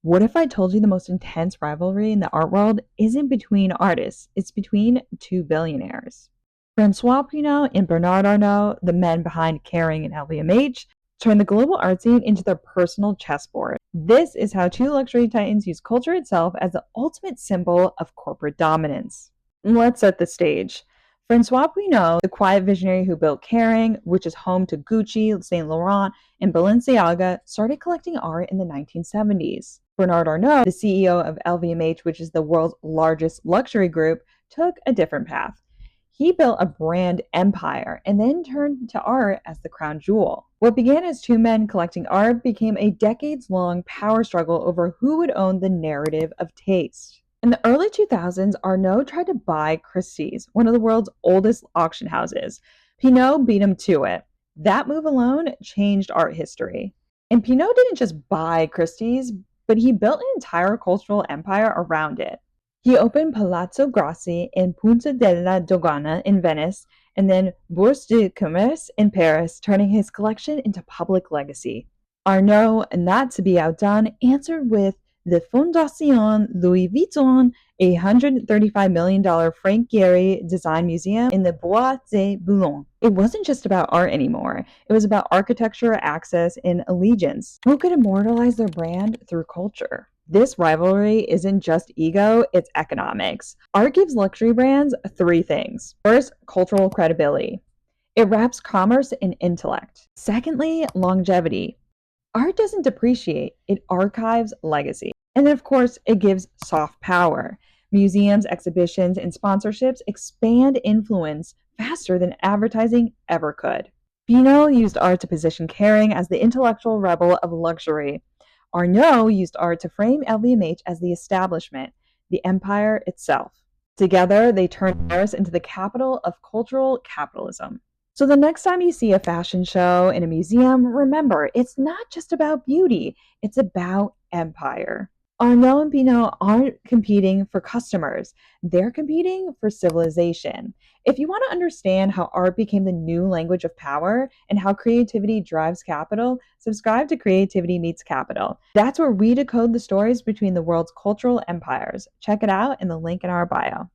What if I told you the most intense rivalry in the art world isn't between artists, it's between two billionaires? François Pinault and Bernard Arnault, the men behind Kering and LVMH, turned the global art scene into their personal chessboard. This is how two luxury titans use culture itself as the ultimate symbol of corporate dominance. Let's set the stage. François Pinault, the quiet visionary who built Kering, which is home to Gucci, Saint Laurent, and Balenciaga, started collecting art in the 1970s. Bernard Arnault, the CEO of LVMH, which is the world's largest luxury group, took a different path. He built a brand empire and then turned to art as the crown jewel. What began as two men collecting art became a decades-long power struggle over who would own the narrative of taste. In the early 2000s, Arnault tried to buy Christie's, one of the world's oldest auction houses. Pinault beat him to it. That move alone changed art history. And Pinault didn't just buy Christie's, but he built an entire cultural empire around it. He opened Palazzo Grassi in Punta della Dogana in Venice, and then Bourse du Commerce in Paris, turning his collection into public legacy. Arnault, not to be outdone, answered with the Fondation Louis Vuitton, a $135 million Frank Gehry design museum in the Bois de Boulogne. It wasn't just about art anymore. It was about architecture, access, and allegiance. Who could immortalize their brand through culture? This rivalry isn't just ego, it's economics. Art gives luxury brands three things. First, cultural credibility. It wraps commerce in intellect. Secondly, longevity. Art doesn't depreciate, it archives legacy. And then, of course, it gives soft power. Museums, exhibitions, and sponsorships expand influence faster than advertising ever could. Pinault used art to position Kering as the intellectual rebel of luxury. Arnault used art to frame LVMH as the establishment, the empire itself. Together, they turned Paris into the capital of cultural capitalism. So the next time you see a fashion show in a museum, remember, it's not just about beauty, it's about empire. Arnault and Pinault aren't competing for customers, they're competing for civilization. If you want to understand how art became the new language of power and how creativity drives capital, subscribe to Creativity Meets Capital. That's where we decode the stories between the world's cultural empires. Check it out in the link in our bio.